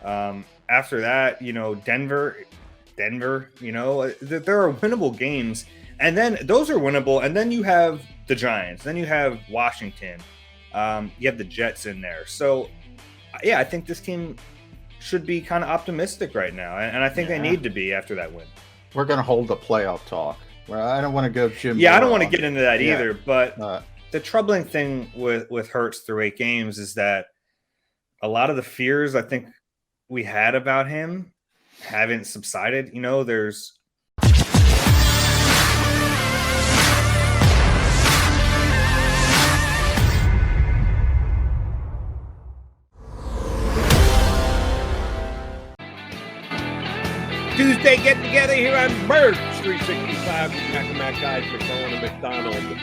After that, Denver, there are winnable games. And then those are winnable. And then you have the Giants. Then you have Washington. You have the Jets in there. So, yeah, I think this team should be kind of optimistic right now. And I think they need to be after that win. We're going to hold the playoff talk. Well, I don't want to go Jim. Yeah, I don't want to get into that either. But the troubling thing with Hurts through 8 games is that a lot of the fears I think we had about him haven't subsided. There's Tuesday get together here on Birds 365 with Mac guys, McMullen and McDonald.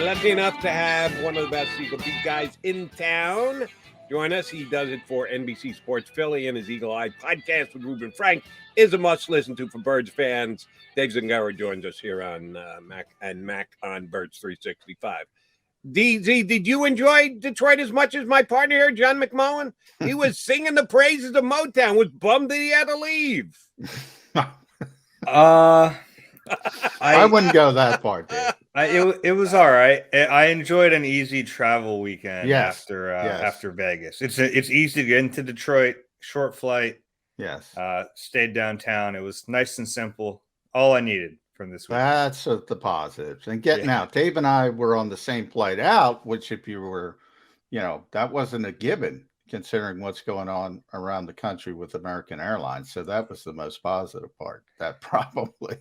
Lucky enough to have one of the best Eagle Beat guys in town join us. He does it for NBC Sports Philly, and his Eagle Eye podcast with Ruben Frank is a must listen to for Birds fans. Dave Zangaro joins us here on Mac on Birds 365. DZ, did you enjoy Detroit as much as my partner here, John McMullen? He was singing the praises of Motown, was bummed that he had to leave. I wouldn't go that far, Dave. It was all right. I enjoyed an easy travel weekend after Vegas. It's easy to get into Detroit, short flight. Yes. Stayed downtown. It was nice and simple. All I needed from this week. That's the positives. And getting out. Dave and I were on the same flight out, which if you were, that wasn't a given considering what's going on around the country with American Airlines. So that was the most positive part. That probably.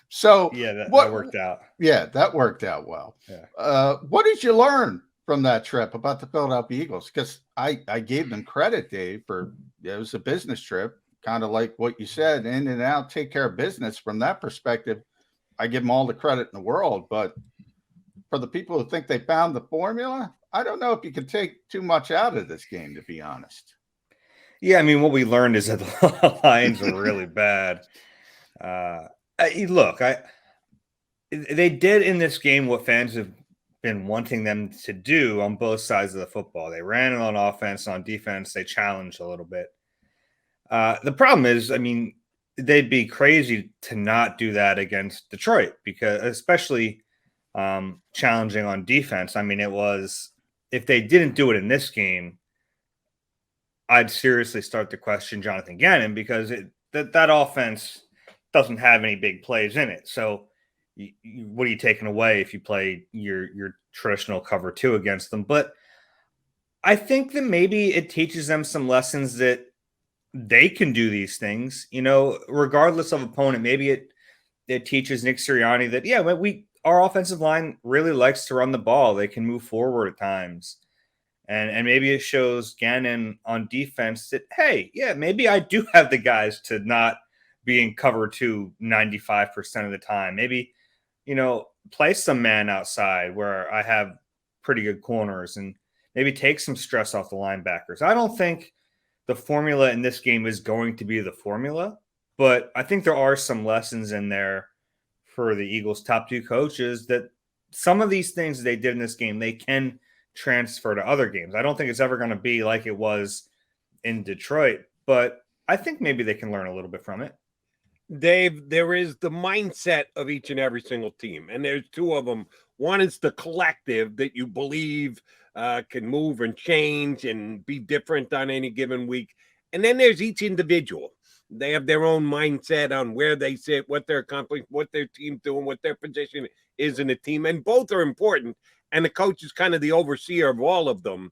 So that worked out. Yeah, that worked out well. Yeah. What did you learn from that trip about the Philadelphia Eagles? Because I gave them credit, Dave, for it was a business trip, kind of like what you said, in and out, take care of business. From that perspective, I give them all the credit in the world. But for the people who think they found the formula, I don't know if you can take too much out of this game, to be honest. Yeah, I mean, what we learned is that the Lions are really bad. Look, they did in this game what fans have been wanting them to do on both sides of the football. They ran it on offense, on defense. They challenged a little bit. The problem is, I mean, they'd be crazy to not do that against Detroit, because especially challenging on defense. I mean, it was, if they didn't do it in this game, I'd seriously start to question Jonathan Gannon, because that offense doesn't have any big plays in it. So what are you taking away if you play your traditional cover 2 against them? But I think that maybe it teaches them some lessons that they can do these things, regardless of opponent. Maybe it teaches Nick Sirianni that, our offensive line really likes to run the ball. They can move forward at times. And maybe it shows Gannon on defense that, hey, maybe I do have the guys to not be in cover 2 95% of the time. Maybe, play some man outside where I have pretty good corners, and maybe take some stress off the linebackers. I don't think the formula in this game is going to be the formula, but I think there are some lessons in there for the Eagles' top 2 coaches, that some of these things they did in this game, they can transfer to other games. I don't think it's ever going to be like it was in Detroit, but I think maybe they can learn a little bit from it. Dave, there is the mindset of each and every single team, and there's 2 of them. One is the collective that you believe can move and change and be different on any given week. And then there's each individual. They have their own mindset on where they sit, what they're accomplishing, what their team's doing, what their position is in the team. And both are important. And the coach is kind of the overseer of all of them.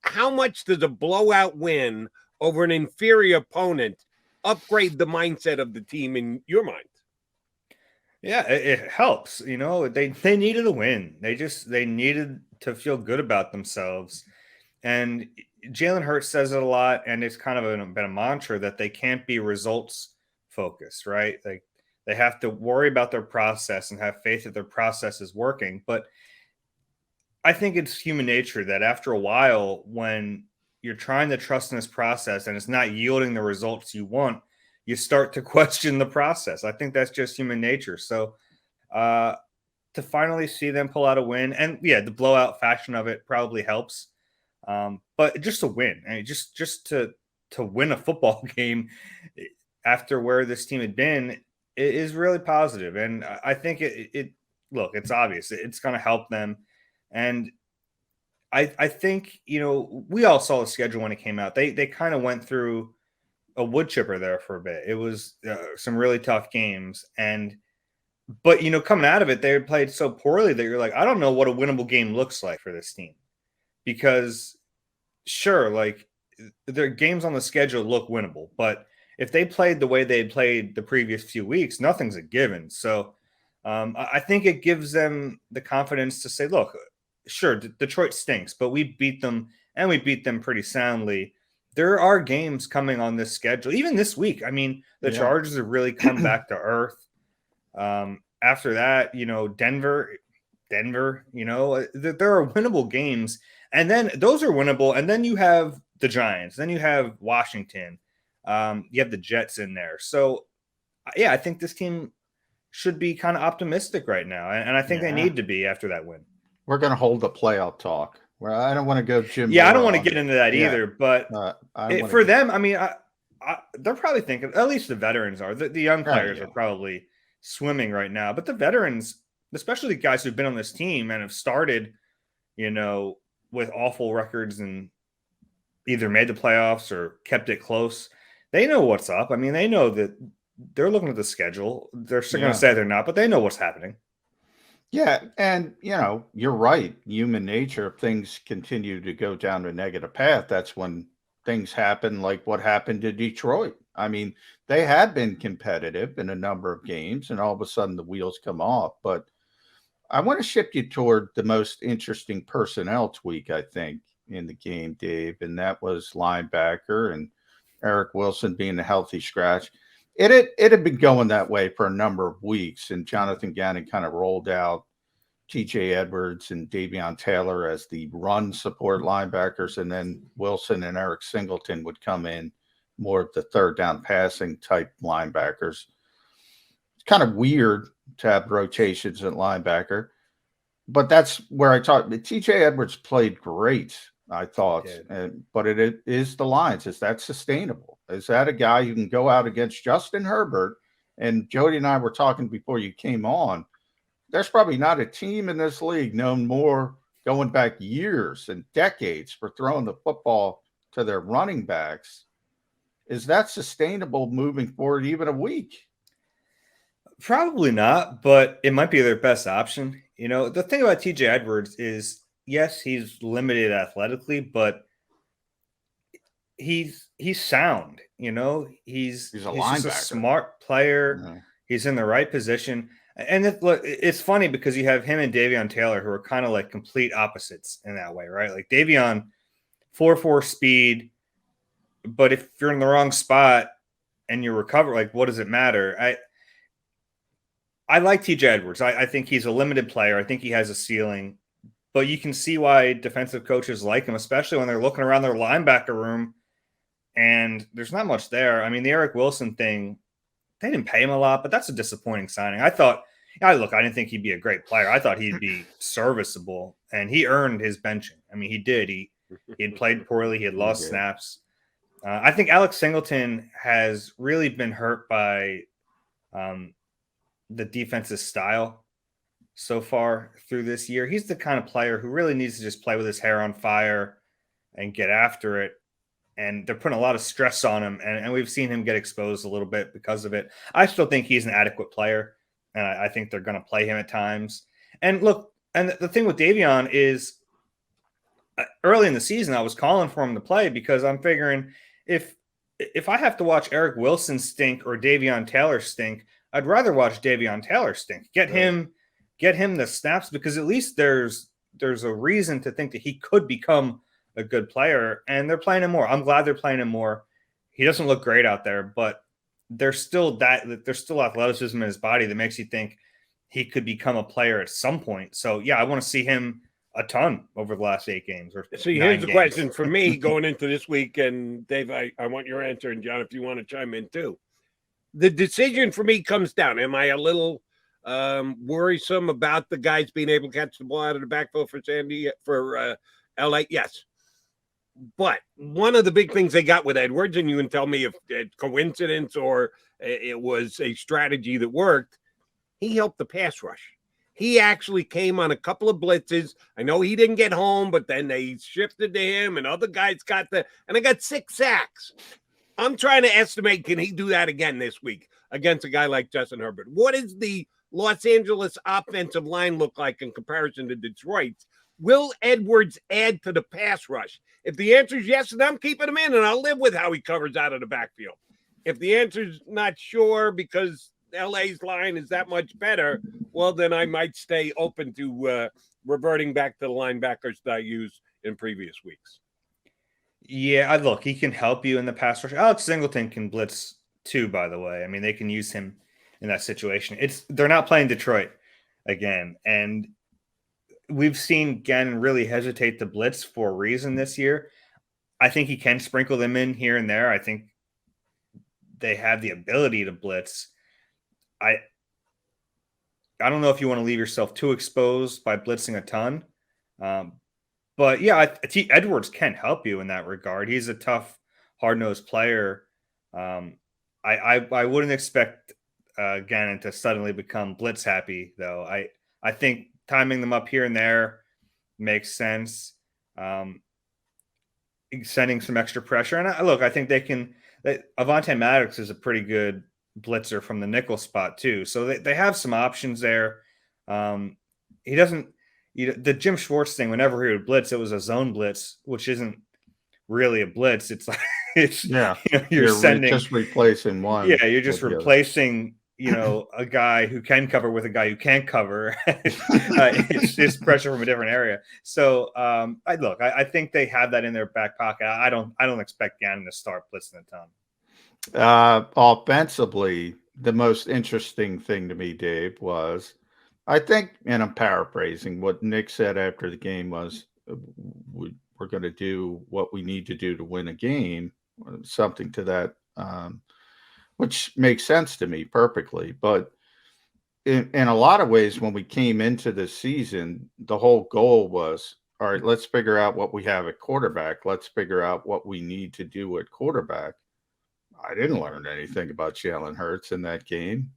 How much does a blowout win over an inferior opponent upgrade the mindset of the team in your mind? Yeah, it helps. They needed a win. They needed to feel good about themselves. And Jalen Hurts says it a lot, and it's kind of been a mantra that they can't be results focused, right? Like, they have to worry about their process and have faith that their process is working. But I think it's human nature that after a while, when you're trying to trust in this process and it's not yielding the results you want, you start to question the process. I think that's just human nature. So to finally see them pull out a win, and the blowout fashion of it probably helps. But just to win, and just to to win a football game after where this team had been is really positive. And I think look, it's obvious it's going to help them. And I think, we all saw the schedule when it came out. They kind of went through a wood chipper there for a bit. It was some really tough games. But coming out of it, they played so poorly that you're like, I don't know what a winnable game looks like for this team. Because sure, like their games on the schedule look winnable, but if they played the way they had played the previous few weeks, nothing's a given. So I think it gives them the confidence to say, look, sure, Detroit stinks, but we beat them, and we beat them pretty soundly. There are games coming on this schedule, even this week. I mean, the Chargers have really come back to earth. After that, Denver, there are winnable games, and then those are winnable. And then you have the Giants, then you have Washington, you have the Jets in there. So, yeah, I think this team should be kind of optimistic right now, and I think they need to be after that win. We're going to hold the playoff talk. Where I don't want to go Jim. Yeah, I don't want to get into that either. But for them, I mean, they're probably thinking, at least the veterans are. The young players are probably swimming right now. But the veterans, especially the guys who've been on this team and have started, with awful records and either made the playoffs or kept it close, they know what's up. I mean, they know that they're looking at the schedule. They're still going to say they're not, but they know what's happening. Yeah, and you're right. Human nature, if things continue to go down a negative path, that's when things happen like what happened to Detroit. I mean, they have been competitive in a number of games, and all of a sudden the wheels come off. But I want to shift you toward the most interesting personnel tweak, I think, in the game, Dave, and that was linebacker and Eric Wilson being a healthy scratch. It had been going that way for a number of weeks, and Jonathan Gannon kind of rolled out TJ Edwards and Davion Taylor as the run support linebackers, and then Wilson and Eric Singleton would come in more of the third down passing type linebackers. It's kind of weird to have rotations at linebacker, but that's where I talked. TJ Edwards played great, I thought, but it is the lines. Is that sustainable? Is that a guy who can go out against Justin Herbert? And Jody and I were talking before you came on. There's probably not a team in this league known more going back years and decades for throwing the football to their running backs. Is that sustainable moving forward even a week? Probably not, but it might be their best option. The thing about TJ Edwards is, yes, he's limited athletically, but he's sound. He's a linebacker. Just a smart player. Mm-hmm. He's in the right position. And it's funny because you have him and Davion Taylor, who are kind of like complete opposites in that way, right? Like Davion, 4.4 speed, but if you're in the wrong spot and you recover, like, what does it matter? I like TJ Edwards. I think he's a limited player. I think he has a ceiling, but you can see why defensive coaches like him, especially when they're looking around their linebacker room and there's not much there. I mean, the Eric Wilson thing, they didn't pay him a lot, but that's a disappointing signing. I didn't think he'd be a great player. I thought he'd be serviceable, and he earned his benching. I mean, he did. He had played poorly. He had lost snaps. I think Alex Singleton has really been hurt by the defense's style so far through this year. He's the kind of player who really needs to just play with his hair on fire and get after it. And they're putting a lot of stress on him, and we've seen him get exposed a little bit because of it. I still think he's an adequate player, and I think they're going to play him at times. And look, and the thing with Davion is early in the season, I was calling for him to play because I'm figuring if I have to watch Eric Wilson stink or Davion Taylor stink, I'd rather watch Davion Taylor stink. Get him the snaps, because at least there's a reason to think that he could become a good player, and they're playing him more. I'm glad they're playing him more. He doesn't look great out there, but there's still athleticism in his body that makes you think he could become a player at some point. So yeah, I want to see him a ton over the last 8 games. So here's the question for me going into this week, and Dave, I want your answer, and John, if you want to chime in too. The decision for me comes down. Am I a little worrisome about the guys being able to catch the ball out of the backfield for LA? Yes. But one of the big things they got with Edwards, and you can tell me if it's coincidence or it was a strategy that worked, he helped the pass rush. He actually came on a couple of blitzes. I know he didn't get home, but then they shifted to him and other guys got and I got 6 sacks. I'm trying to estimate, can he do that again this week against a guy like Justin Herbert? What does the Los Angeles offensive line look like in comparison to Detroit's? Will Edwards add to the pass rush? If the answer is yes, then I'm keeping him in, and I'll live with how he covers out of the backfield. If the answer is not sure because LA's line is that much better, well, then I might stay open to reverting back to the linebackers that I used in previous weeks. Yeah, look, he can help you in the pass rush. Alex Singleton can blitz too, by the way. I mean, they can use him in that situation. They're not playing Detroit again, and we've seen Gannon really hesitate to blitz for a reason this year. I think he can sprinkle them in here and there. I think they have the ability to blitz. I don't know if you want to leave yourself too exposed by blitzing a ton. But yeah, Edwards can help you in that regard. He's a tough, hard-nosed player. I wouldn't expect Gannon to suddenly become blitz happy, though. I think timing them up here and there makes sense. Sending some extra pressure, and I think they can. Avonte Maddox is a pretty good blitzer from the nickel spot too, so they have some options there. He doesn't. The Jim Schwartz thing, whenever he would blitz, it was a zone blitz, which isn't really a blitz. It's like you're sending just replacing one. Yeah, you're just replacing a guy who can cover with a guy who can't cover. It's just pressure from a different area. So I think they have that in their back pocket. I don't expect Gannon to start blitzing a ton. Offensively, the most interesting thing to me, Dave, was I think, and I'm paraphrasing what Nick said after the game, was we're going to do what we need to do to win a game, something to that, which makes sense to me perfectly. But in a lot of ways, when we came into this season, the whole goal was, all right, let's figure out what we have at quarterback. Let's figure out what we need to do at quarterback. I didn't learn anything about Jalen Hurts in that game.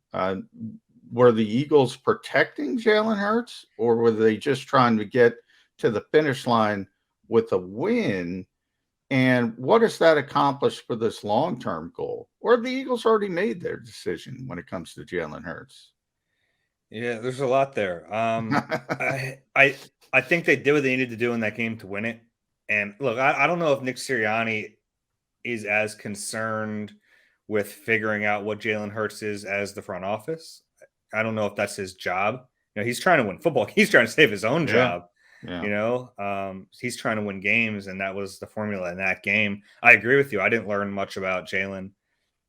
Were the Eagles protecting Jalen Hurts, or were they just trying to get to the finish line with a win? And what does that accomplish for this long-term goal? Or have the Eagles already made their decision when it comes to Jalen Hurts? Yeah, there's a lot there. I think they did what they needed to do in that game to win it. And look, I don't know if Nick Sirianni is as concerned with figuring out what Jalen Hurts is as the front office. I don't know if that's his job. He's trying to win football. He's trying to save his own job. Yeah. He's trying to win games, and that was the formula in that game. I agree with you. I didn't learn much about Jalen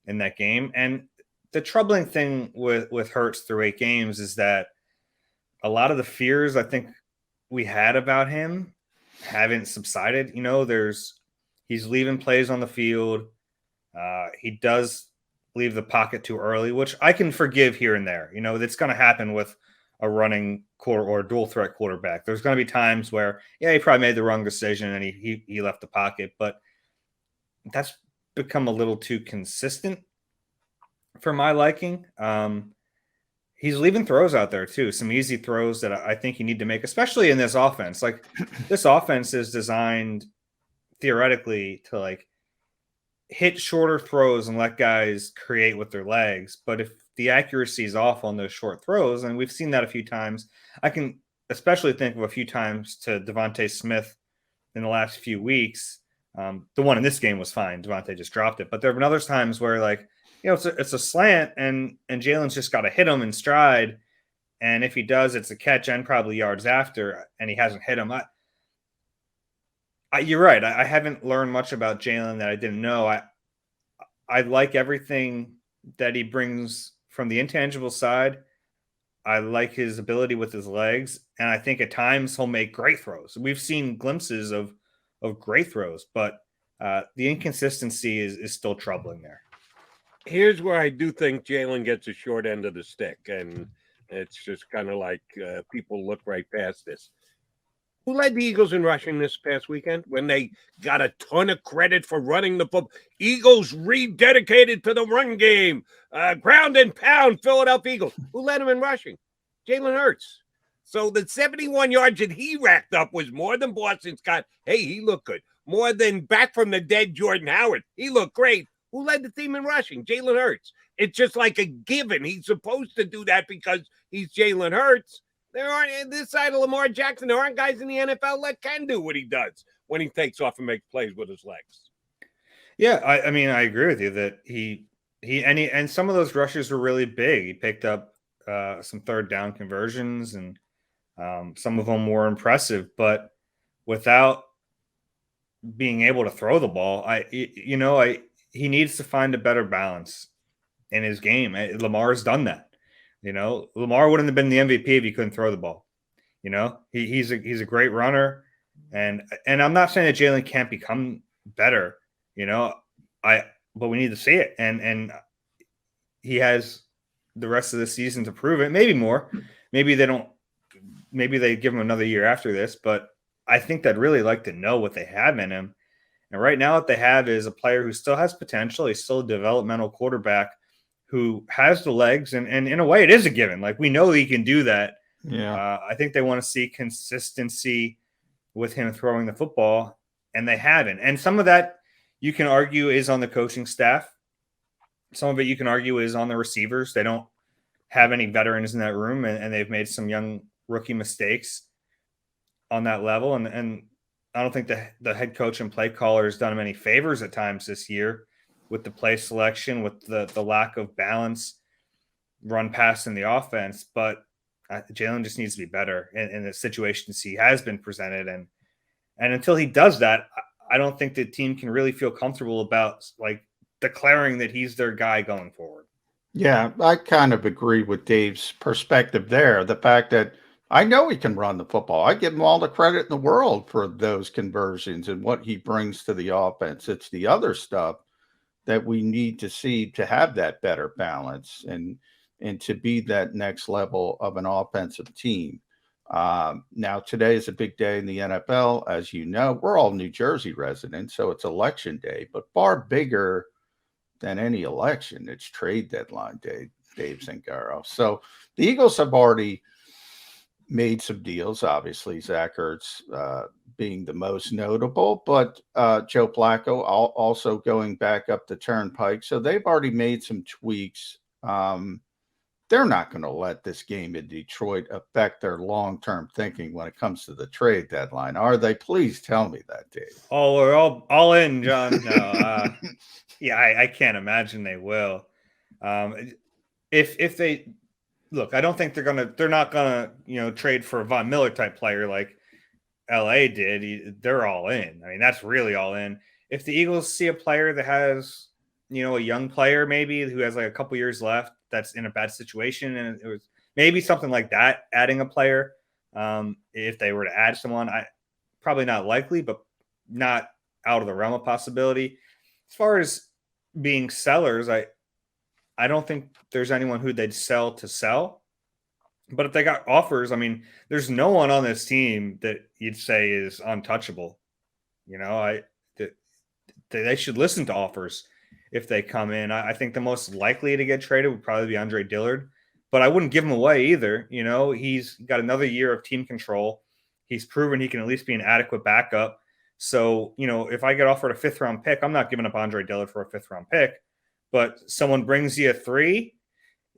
in that game. And the troubling thing with Hurts through 8 games is that a lot of the fears I think we had about him haven't subsided. He's leaving plays on the field. He does leave the pocket too early, which I can forgive here and there. It's going to happen with a running quarter or dual threat quarterback. There's going to be times where, he probably made the wrong decision and he left the pocket, but that's become a little too consistent for my liking. He's leaving throws out there too, some easy throws that I think you need to make, especially in this offense. Like, this offense is designed theoretically to hit shorter throws and let guys create with their legs. But if the accuracy is off on those short throws, and we've seen that a few times, I can especially think of a few times to Devontae Smith in the last few weeks. The one in this game was fine. Devontae just dropped it. But there have been other times where it's a slant and Jalen's just got to hit him in stride. And if he does, it's a catch and probably yards after, and he hasn't hit him. You're right. I haven't learned much about Jalen that I didn't know. I like everything that he brings from the intangible side. I like his ability with his legs, and I think at times he'll make great throws. We've seen glimpses of great throws, but the inconsistency is still troubling there. Here's where I do think Jalen gets a short end of the stick, and it's just kind of like people look right past this. Who led the Eagles in rushing this past weekend when they got a ton of credit for running the football? Eagles rededicated to the run game. Ground and pound Philadelphia Eagles. Who led them in rushing? Jalen Hurts. So the 71 yards that he racked up was more than Boston Scott. Hey, he looked good. More than back from the dead Jordan Howard. He looked great. Who led the team in rushing? Jalen Hurts. It's just like a given. He's supposed to do that because he's Jalen Hurts. There aren't, this side of Lamar Jackson, there aren't guys in the NFL that can do what he does when he takes off and makes plays with his legs. Yeah, I mean, I agree with you that and some of those rushes were really big. He picked up some third down conversions, and some of them were impressive, but without being able to throw the ball, he needs to find a better balance in his game. Lamar's done that. Lamar wouldn't have been the MVP if he couldn't throw the ball. He's a great runner, and I'm not saying that Jalen can't become better. But we need to see it, and he has the rest of the season to prove it. Maybe more. Maybe they don't. Maybe they give him another year after this. But I think they'd really like to know what they have in him. And right now, what they have is a player who still has potential. He's still a developmental quarterback who has the legs, and in a way, it is a given. Like, we know he can do that. Yeah. I think they want to see consistency with him throwing the football, and they haven't. And some of that you can argue is on the coaching staff. Some of it you can argue is on the receivers. They don't have any veterans in that room, and they've made some young rookie mistakes on that level. And I don't think the head coach and play caller has done him any favors at times this year with the play selection, with the lack of balance, run pass in the offense. But Jalen just needs to be better in the situations he has been presented. And until he does that, I don't think the team can really feel comfortable about like declaring that he's their guy going forward. Yeah, I kind of agree with Dave's perspective there. The fact that I know he can run the football. I give him all the credit in the world for those conversions and what he brings to the offense. It's the other stuff that we need to see to have that better balance and to be that next level of an offensive team. Now, today is a big day in the NFL. As you know, we're all New Jersey residents, so it's election day, but far bigger than any election, it's trade deadline day, Dave Zangaro. So the Eagles have already made some deals, obviously, Zach Ertz being the most notable, but Joe Flacco also going back up the turnpike. So they've already made some tweaks. They're not going to let this game in Detroit affect their long-term thinking when it comes to the trade deadline, are they? Please tell me that, Dave. Oh, we're all in, John. No, yeah, I can't imagine they will. If they look, I don't think they're not gonna trade for a Von Miller type player like LA did. They're all in. I mean, that's really all in. If the Eagles see a player that has a young player maybe who has like a couple years left that's in a bad situation, and it was maybe something like that, adding a player, if they were to add someone, probably not likely, but not out of the realm of possibility. As far as being sellers, I don't think there's anyone who they'd sell to sell. But if they got offers, I mean, there's no one on this team that you'd say is untouchable. They should listen to offers if they come in. I think the most likely to get traded would probably be Andre Dillard, but I wouldn't give him away either. He's got another year of team control. He's proven he can at least be an adequate backup. So, if I get offered a 5th round pick, I'm not giving up Andre Dillard for a 5th round pick, but someone brings you a 3,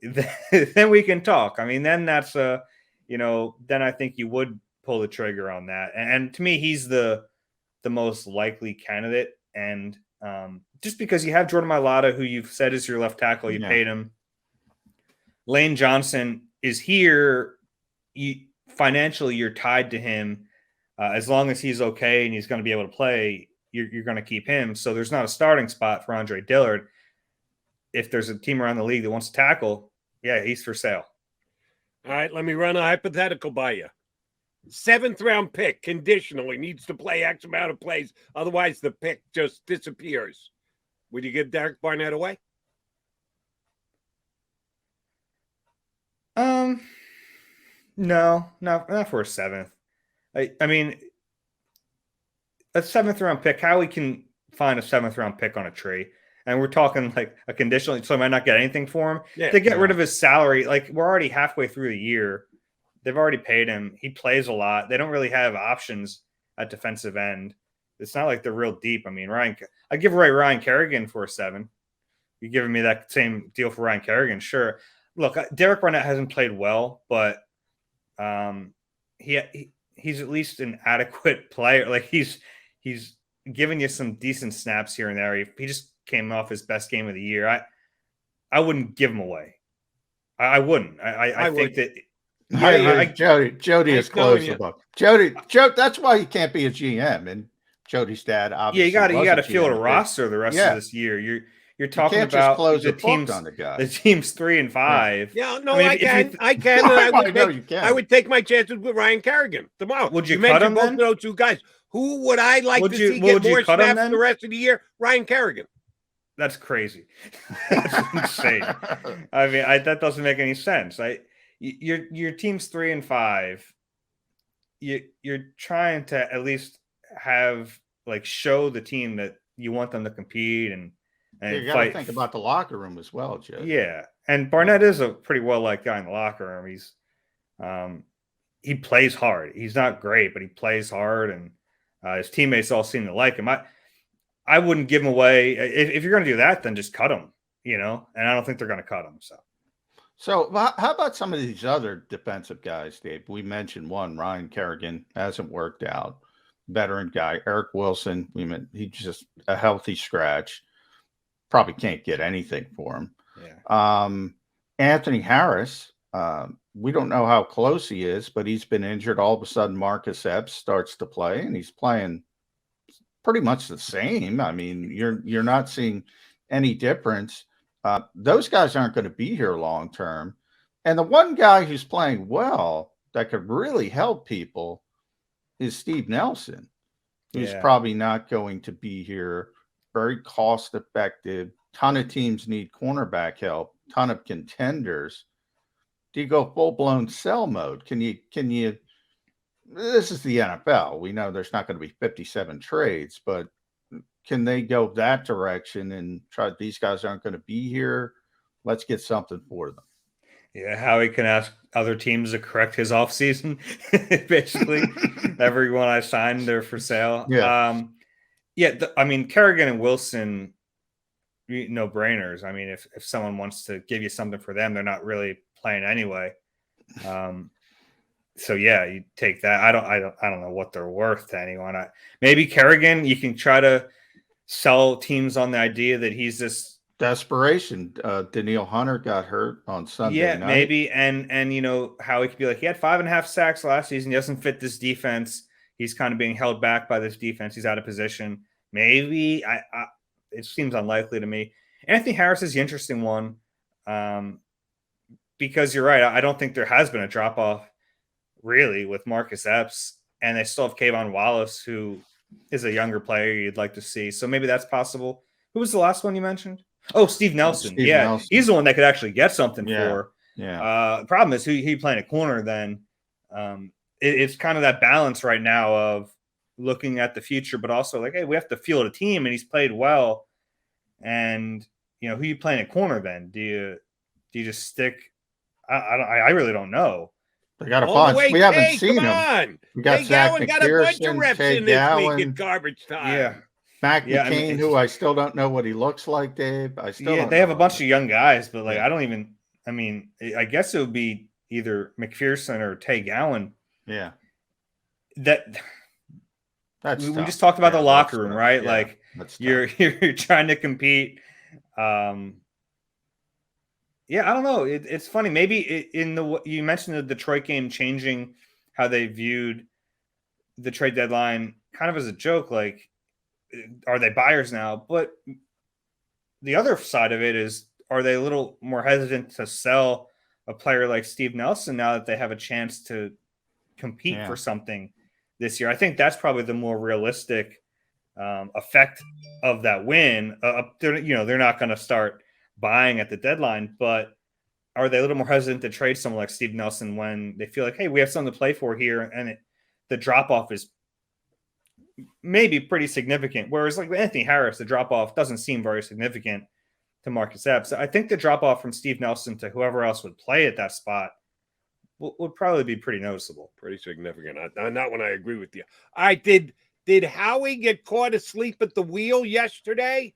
then we can talk. I mean, then that's then I think you would pull the trigger on that. And to me, he's the most likely candidate. And just because you have Jordan Mailata, who you've said is your left tackle, you paid him. Lane Johnson is here. Financially, you're tied to him. As long as he's okay and he's going to be able to play, you're going to keep him. So there's not a starting spot for Andre Dillard. If there's a team around the league that wants to tackle, yeah, he's for sale. All right, let me run a hypothetical by you. 7th round pick conditionally needs to play X amount of plays. Otherwise, the pick just disappears. Would you give Derek Barnett away? No, not for a 7th. I mean, a 7th-round pick, how we can find a 7th-round pick on a tree, and we're talking like a conditional, so I might not get anything for him. Yeah, to get rid of his salary, like we're already halfway through the year. They've already paid him. He plays a lot. They don't really have options at defensive end. It's not like they're real deep. I mean, I give away Ryan Kerrigan for a 7. You're giving me that same deal for Ryan Kerrigan, sure. Look, Derek Barnett hasn't played well, but he's at least an adequate player. Like he's giving you some decent snaps here and there. He just came off his best game of the year. I wouldn't give him away. I wouldn't. I think would. that Jody is close to book. Jody, that's why you can't be a GM. And Jody's dad, obviously, you got to field a roster the rest of this year. You're talking about the teams on the teams 3 and 5. Yeah, no, I can. And I would take my chances with Ryan Kerrigan tomorrow. Would you cut him both then? of those two guys. Who would I like to see get more snaps the rest of the year? Ryan Kerrigan. That's crazy. That's insane. I mean, that doesn't make any sense. Your team's 3 and 5. You're trying to at least have show the team that you want them to compete and you got to think about the locker room as well, Joe. Yeah, and Barnett is a pretty well-liked guy in the locker room. He's he plays hard. He's not great, but he plays hard, and his teammates all seem to like him. I wouldn't give him away. If you're going to do that, then just cut him. And I don't think they're going to cut him. So how about some of these other defensive guys, Dave? We mentioned one, Ryan Kerrigan, hasn't worked out. Veteran guy, Eric Wilson. He's just a healthy scratch. Probably can't get anything for him. Yeah. Anthony Harris, we don't know how close he is, but he's been injured. All of a sudden, Marcus Epps starts to play, and he's playing pretty much the same. I mean, you're not seeing any difference. Those guys aren't going to be here long term. And the one guy who's playing well that could really help people is Steve Nelson, who's probably not going to be here. Very cost effective. Ton of teams need cornerback help. Ton of contenders. Do you go full blown sell mode? Can you? This is the NFL. We know there's not going to be 57 trades, but can they go that direction and try? These guys aren't going to be here. Let's get something for them. Yeah, Howie can ask other teams to correct his offseason. Basically, everyone I signed, they're for sale. Yeah. I mean, Kerrigan and Wilson, no brainers. I mean, if someone wants to give you something for them, they're not really playing anyway. So yeah, you take that. I don't know what they're worth to anyone. Maybe Kerrigan, you can try to sell teams on the idea that he's this desperation. Danielle Hunter got hurt on Sunday night. Maybe. And how he could be like, he had 5.5 sacks last season. He doesn't fit this defense. He's kind of being held back by this defense. He's out of position. Maybe it seems unlikely to me. Anthony Harris is the interesting one because you're right. I don't think there has been a drop off really with Marcus Epps, and they still have Kayvon Wallace, who is a younger player you'd like to see. So maybe that's possible. Who was the last one you mentioned? Oh, Steve Nelson. Nelson. He's the one that could actually get something for. Yeah. Problem is, who he playing a corner then? It's kind of that balance right now of looking at the future, but also hey, we have to field a team, and he's played well. And who you playing a corner then? Do you just stick? I really don't know. They got a bunch. We haven't seen them. We got Zach McPherson, got a bunch of reps in this week in garbage time. Yeah. Mac McCain, who I still don't know what he looks like, Dave. They have a bunch of young guys, but I don't even. I mean, I guess it would be either McPherson or Tay Gowan. Yeah. We just talked about the locker room, right? Yeah, you're trying to compete. Yeah, I don't know. It's funny. Maybe you mentioned the Detroit game changing how they viewed the trade deadline, kind of as a joke. Are they buyers now? But the other side of it is, are they a little more hesitant to sell a player like Steve Nelson now that they have a chance to compete for something this year? I think that's probably the more realistic effect of that win. They're not going to start buying at the deadline, but are they a little more hesitant to trade someone like Steve Nelson when they feel like, hey, we have something to play for here, and the drop off is maybe pretty significant. Whereas like with Anthony Harris, the drop off doesn't seem very significant to Marcus Epps. So I think the drop off from Steve Nelson to whoever else would play at that spot would probably be pretty noticeable. Pretty significant. Not when I agree with you. All right, did Howie get caught asleep at the wheel yesterday?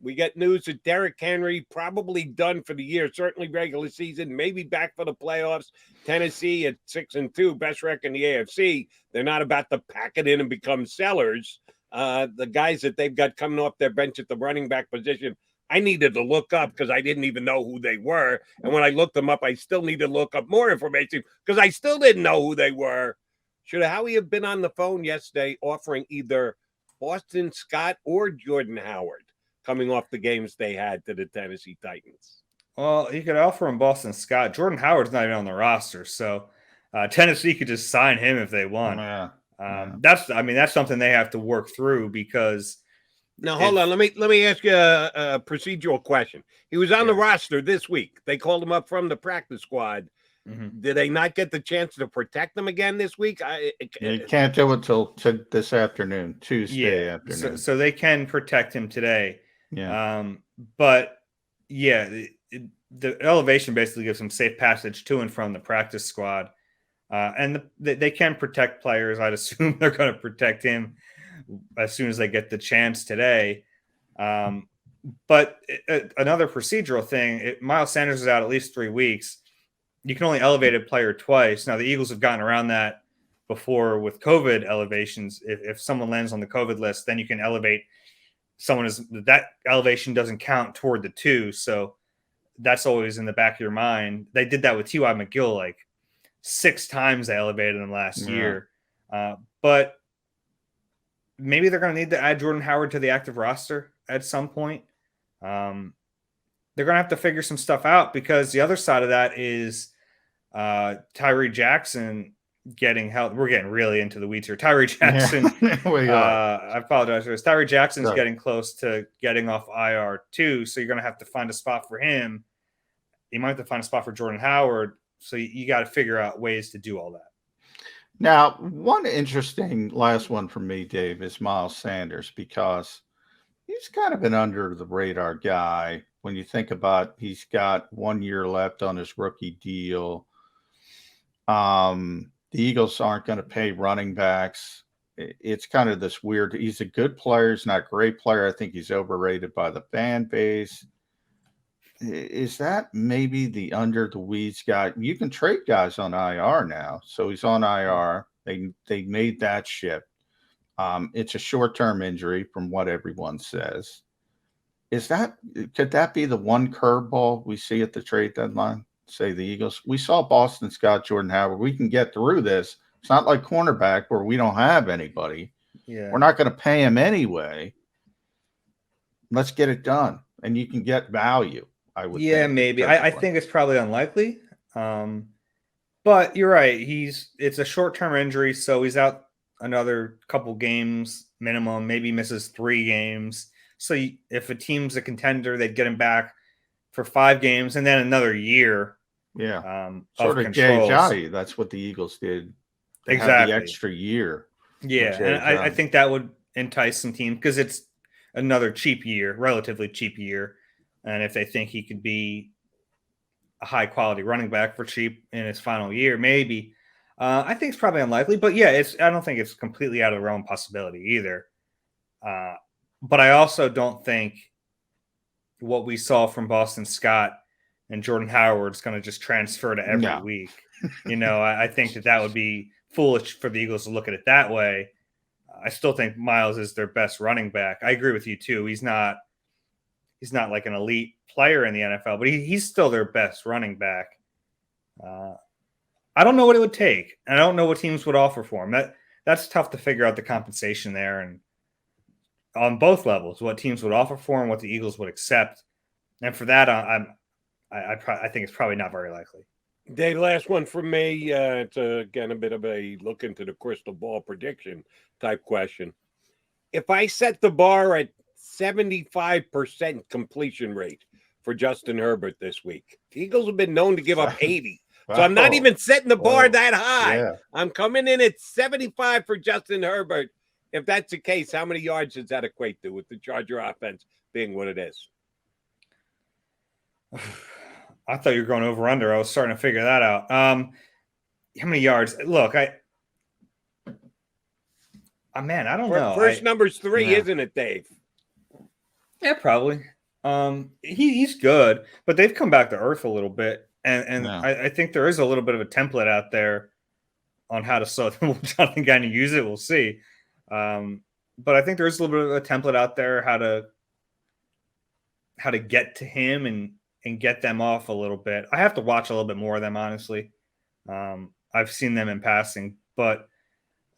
We get news that Derrick Henry probably done for the year, certainly regular season, maybe back for the playoffs. Tennessee at 6-2, best record in the AFC. They're not about to pack it in and become sellers. The guys that they've got coming off their bench at the running back position, I needed to look up because I didn't even know who they were. And when I looked them up, I still need to look up more information because I still didn't know who they were. Should Howie have been on the phone yesterday offering either Boston Scott or Jordan Howard coming off the games they had to the Tennessee Titans? Well, you could offer him Boston Scott. Jordan Howard's not even on the roster, so Tennessee could just sign him if they want. That's something they have to work through because. Now hold on, let me ask you a procedural question. He was on the roster this week. They called him up from the practice squad. Mm-hmm. Did they not get the chance to protect him again this week? You can't do it till this afternoon, Tuesday afternoon. So they can protect him today. Yeah. But yeah, the elevation basically gives him safe passage to and from the practice squad. And they can protect players. I'd assume they're going to protect him as soon as they get the chance today. But another procedural thing, Miles Sanders is out at least 3 weeks. You can only elevate a player twice. Now, the Eagles have gotten around that before with COVID elevations. If someone lands on the COVID list, then you can elevate someone. That elevation doesn't count toward the 2. So that's always in the back of your mind. They did that with T.Y. McGill like 6 times they elevated him last year. But maybe they're going to need to add Jordan Howard to the active roster at some point. They're going to have to figure some stuff out because the other side of that is Tyree Jackson getting help. We're getting really into the weeds here. Tyree Jackson. I apologize for this. Tyree Jackson's getting close to getting off IR too. So you're going to have to find a spot for him. You might have to find a spot for Jordan Howard. So you got to figure out ways to do all that. Now, one interesting last one for me, Dave, is Miles Sanders, because he's kind of an under the radar guy. When you think about, he's got 1 year left on his rookie deal. The Eagles aren't going to pay running backs. It's kind of this weird. He's a good player. He's not a great player. I think he's overrated by the fan base. Is that maybe the under the weeds guy? You can trade guys on IR now. So he's on IR. They made that shift. It's a short-term injury from what everyone says. Could that be the one curveball we see at the trade deadline? Say the Eagles. We saw Boston Scott, Jordan Howard. We can get through this. It's not like cornerback where we don't have anybody. Yeah. We're not going to pay him anyway. Let's get it done. And you can get value, I would think. Maybe. I think it's probably unlikely. But you're right. It's a short-term injury, so he's out another couple games minimum, maybe misses 3 games. So if a team's a contender, they'd get him back for 5 games and then another year. Yeah. Sort of JAKIB. That's what the Eagles did. They had the extra year. Yeah. And I think that would entice some teams because it's another relatively cheap year. And if they think he could be a high quality running back for cheap in his final year, maybe. I think it's probably unlikely, but yeah, I don't think it's completely out of the realm of possibility either. But I also don't think what we saw from Boston Scott and Jordan Howard is going to just transfer to every week. I think that would be foolish for the Eagles to look at it that way. I still think Miles is their best running back. I agree with you too. He's not like an elite player in the NFL, but he's still their best running back. I don't know what it would take. I don't know what teams would offer for him. That's tough to figure out the compensation there and on both levels, what teams would offer for him, what the Eagles would accept. And for that, I think it's probably not very likely. Dave, last one from me. It's again a bit of a look into the crystal ball prediction type question. If I set the bar at 75% completion rate for Justin Herbert this week, the Eagles have been known to give up 80. So I'm not Wow. even setting the bar Whoa. that high. Yeah. I'm coming in at 75 for Justin Herbert. If that's the case, how many yards does that equate to with the Charger offense being what it is? I thought you were going over under. I was starting to figure that out. How many yards? Look, man, I don't know. First number's 3, Yeah. isn't it, Dave? Yeah, probably. He's good, but they've come back to earth a little bit, and Yeah. I think there is a little bit of a template out there on how to so Jonathan Gannon use it. We'll see. But I think there is a little bit of a template out there how to get to him and get them off a little bit. I have to watch a little bit more of them, honestly. I've seen them in passing, but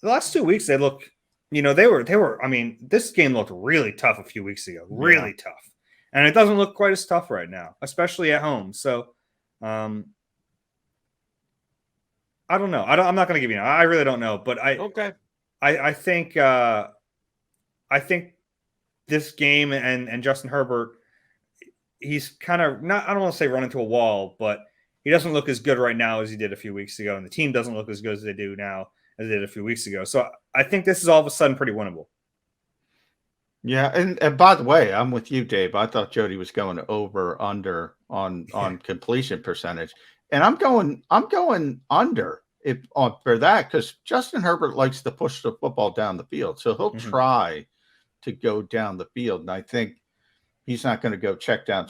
the last 2 weeks they look, they were. I mean, this game looked really tough a few weeks ago, really tough, and it doesn't look quite as tough right now, especially at home. So, I don't know. I'm not going to give you. I really don't know, but I think this game and Justin Herbert, he's kind of not. I don't want to say run into a wall, but he doesn't look as good right now as he did a few weeks ago, and the team doesn't look as good as they do now as they did a few weeks ago. So I think this is all of a sudden pretty winnable. Yeah, and by the way, I'm with you, Dave. I thought Jody was going over under on completion percentage, and I'm going under for that because Justin Herbert likes to push the football down the field, so he'll try to go down the field, and I think he's not going to go check down,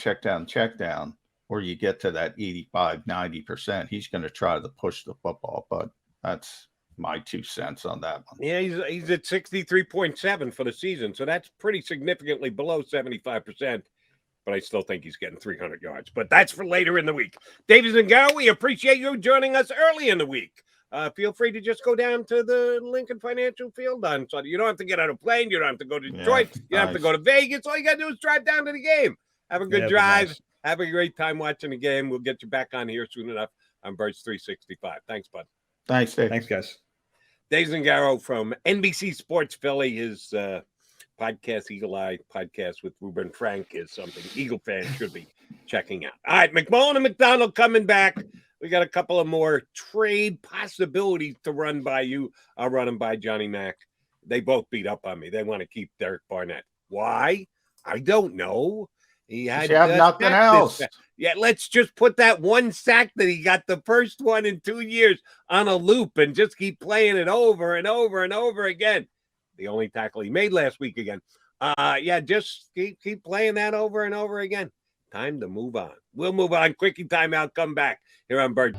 where you get to that 85-90%. He's going to try to push the football, but that's my 2 cents on that one. Yeah, he's at 63.7 for the season, so that's pretty significantly below 75%. But I still think he's getting 300 yards. But that's for later in the week. David Zangaro, we appreciate you joining us early in the week. Feel free to just go down to the Lincoln Financial Field on Sunday. You don't have to get on a plane. You don't have to go to Detroit. You don't have to go to Vegas. All you got to do is drive down to the game. Have a good drive. Nice. Have a great time watching the game. We'll get you back on here soon enough on Birds 365. Thanks, bud. Thanks, Dave. Thanks, guys. Dave Zangaro from NBC Sports Philly. His podcast, Eagle Eye podcast with Ruben Frank, is something Eagle fans should be checking out. All right, McMullen and McDonald coming back. We got a couple of more trade possibilities to run by you. I'll run them by Johnny Mac. They both beat up on me. They want to keep Derek Barnett. Why? I don't know. He had nothing else. Yeah, let's just put that one sack that he got, the first one in 2 years, on a loop and just keep playing it over and over and over again. The only tackle he made last week again. Just keep playing that over and over again. Time to move on. We'll move on. Quickie timeout. Come back here on Bird.